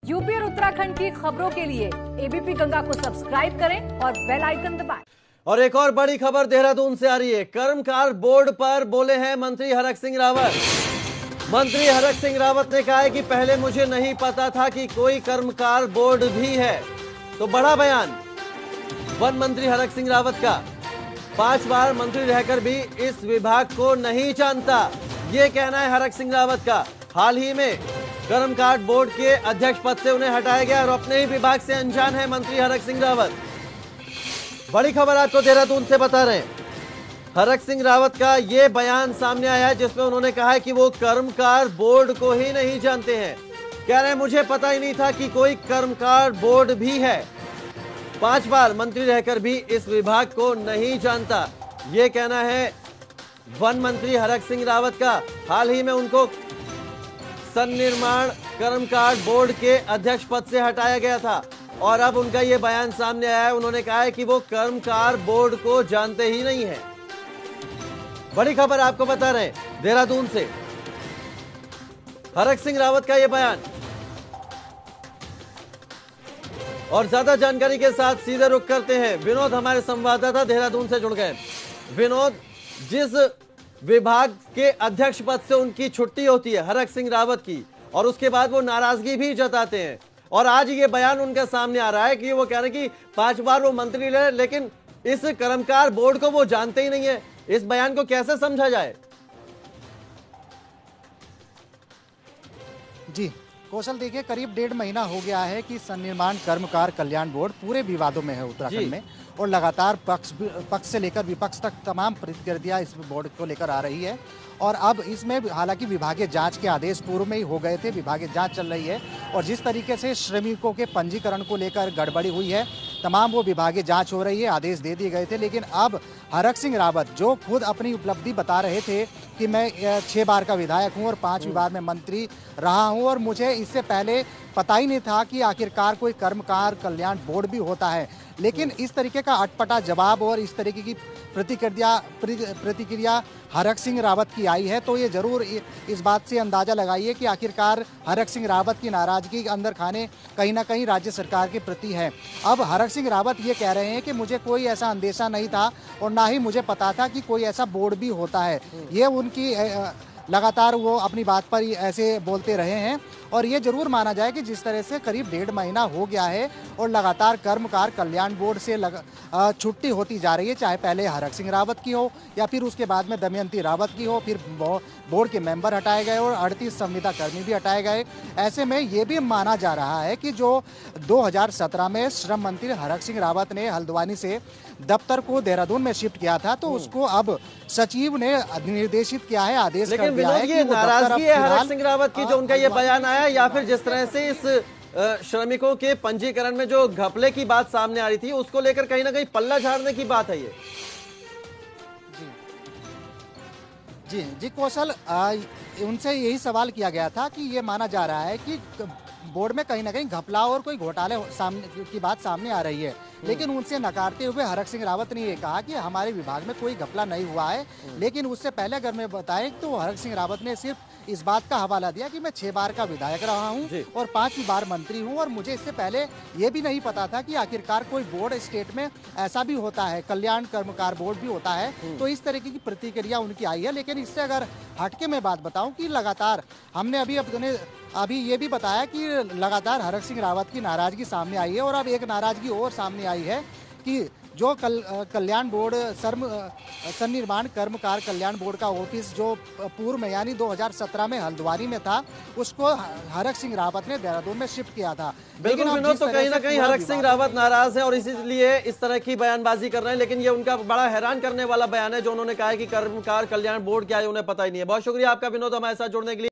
UP और उत्तराखंड की खबरों के लिए एबीपी गंगा को सब्सक्राइब करें और बेल आइकन दबाएं। और एक और बड़ी खबर देहरादून से आ रही है। कर्मकार बोर्ड पर बोले हैं मंत्री हरक सिंह रावत। मंत्री हरक सिंह रावत ने कहा है कि पहले मुझे नहीं पता था कि कोई कर्मकार बोर्ड भी है। तो बड़ा बयान वन मंत्री हरक सिंह रावत का। 5 बार मंत्री रहकर भी इस विभाग को नहीं जानता, ये कहना है हरक सिंह रावत का। हाल ही में कर्मकार बोर्ड के अध्यक्ष पद से उन्हें हटाया गया और अपने ही विभाग से अनजान है मंत्री हरक सिंह रावत। बड़ी खबर आपको देहरादून से बता रहे हैं। हरक सिंह रावत का यह बयान सामने आया है जिसमें उन्होंने कहा है कि वो कर्मकार बोर्ड को ही नहीं जानते हैं। कह रहे हैं मुझे पता ही नहीं था कि कोई कर्मकार बोर्ड भी है। 5 बार मंत्री रहकर भी इस विभाग को नहीं जानता, यह कहना है वन मंत्री हरक सिंह रावत का। हाल ही में उनको सन्निर्माण कर्मकार बोर्ड के अध्यक्ष पद से हटाया गया था और अब उनका यह बयान सामने आया है। उन्होंने कहा है कि वो कर्मकार बोर्ड को जानते ही नहीं है। बड़ी खबर आपको बता रहे हैं देहरादून से, हरक सिंह रावत का यह बयान। और ज्यादा जानकारी के साथ सीधे रुख करते हैं, विनोद हमारे संवाददाता देहरादून से जुड़ गए। विनोद, जिस विभाग के अध्यक्ष पद से उनकी छुट्टी होती है हरक सिंह रावत की, और उसके बाद वो नाराजगी भी जताते हैं, और आज ये बयान उनके सामने आ रहा है कि वो कह रहे हैं कि 5 बार वो मंत्री रहे लेकिन इस कर्मकार बोर्ड को वो जानते ही नहीं है। इस बयान को कैसे समझा जाए? जी कौशल, देखिए करीब 1.5 महीना हो गया है कि सन्निर्माण कर्मकार कल्याण बोर्ड पूरे विवादों में है उत्तराखंड में, और लगातार पक्ष से लेकर विपक्ष तक तमाम प्रतिक्रिया इस बोर्ड को लेकर आ रही है। और अब इसमें हालांकि विभागीय जांच के आदेश पूर्व में ही हो गए थे, विभागीय जांच चल रही है, और जिस तरीके से श्रमिकों के पंजीकरण को लेकर गड़बड़ी हुई है तमाम वो विभागीय जांच हो रही है, आदेश दे दिए गए थे। लेकिन अब हरक सिंह रावत जो खुद अपनी उपलब्धि बता रहे थे कि मैं 6 बार का विधायक हूं और 5वीं बार में मंत्री रहा हूं, और मुझे इससे पहले पता ही नहीं था कि आखिरकार कोई कर्मकार कल्याण बोर्ड भी होता है। लेकिन इस तरीके का अटपटा जवाब और इस तरीके की प्रतिक्रिया हरक सिंह रावत की आई है, तो ये जरूर इस बात से अंदाजा लगाइए कि आखिरकार हरक सिंह रावत की नाराजगी अंदर खाने कहीं ना कहीं राज्य सरकार के प्रति है। अब हरक सिंह रावत ये कह रहे हैं कि मुझे कोई ऐसा अंदेशा नहीं था और ना ही मुझे पता था कि कोई ऐसा बोर्ड भी होता है। ये उनकी लगातार वो अपनी बात पर ऐसे बोलते रहे हैं, और ये जरूर माना जाए कि जिस तरह से करीब 1.5 महीना हो गया है और लगातार कर्मकार कल्याण बोर्ड से छुट्टी होती जा रही है, चाहे पहले हरक सिंह रावत की हो या फिर उसके बाद में दमयंती रावत की हो, फिर बोर्ड के मेंबर हटाए गए और 38 संविदा कर्मी भी हटाए गए। ऐसे में ये भी माना जा रहा है कि जो 2017 में श्रम मंत्री हरक सिंह रावत ने हल्द्वानी से दफ्तर को देहरादून में शिफ्ट किया था, तो उसको अब सचिव ने निर्देशित किया है, आदेश कर दिया है। ये नाराजगी है हरक सिंह रावत की जो उनका ये बयान आया, या फिर जिस तरह से इस श्रमिकों के पंजीकरण में जो घपले की बात सामने आ रही थी उसको लेकर कहीं ना कहीं पल्ला झाड़ने की बात है ये? जी कौशल, उनसे यही सवाल किया गया था कि ये माना जा रहा है कि बोर्ड में कहीं ना कहीं घपला और कोई घोटाले की बात सामने आ रही है, लेकिन उनसे नकारते हुए हरक सिंह रावत ने ये कहा कि हमारे विभाग में कोई घपला नहीं हुआ है। लेकिन उससे पहले अगर मैं बताएं तो हरक सिंह रावत ने सिर्फ इस बात का हवाला दिया कि मैं 6 बार का विधायक रहा हूं और 5वीं बार मंत्री हूं, और मुझे इससे पहले ये भी नहीं पता था कि आखिरकार कोई बोर्ड स्टेट में ऐसा भी होता है, कल्याण कर्मकार बोर्ड भी होता है। तो इस तरीके की प्रतिक्रिया उनकी आई है। लेकिन इससे अगर हटके मैं बात बताऊं कि लगातार हमने अभी ये भी बताया कि लगातार हरक सिंह रावत की नाराजगी सामने आई है, और अब एक नाराजगी और सामने आई है कि जो कल्याण बोर्ड सन्निर्माण कर्मकार कल्याण बोर्ड का ऑफिस जो पूर्व में यानी 2017 में हल्द्वानी में था, उसको हरक सिंह रावत ने देहरादून में शिफ्ट किया था। बिल्कुल विनोद, तो कहीं ना कहीं हरक सिंह रावत नाराज है और इसीलिए इस तरह की बयानबाजी कर रहे हैं। लेकिन ये उनका बड़ा हैरान करने वाला बयान है जो उन्होंने कहा है कि कर्मकार कल्याण बोर्ड क्या है उन्हें पता ही नहीं है। बहुत शुक्रिया आपका विनोद हमारे साथ जुड़ने के लिए।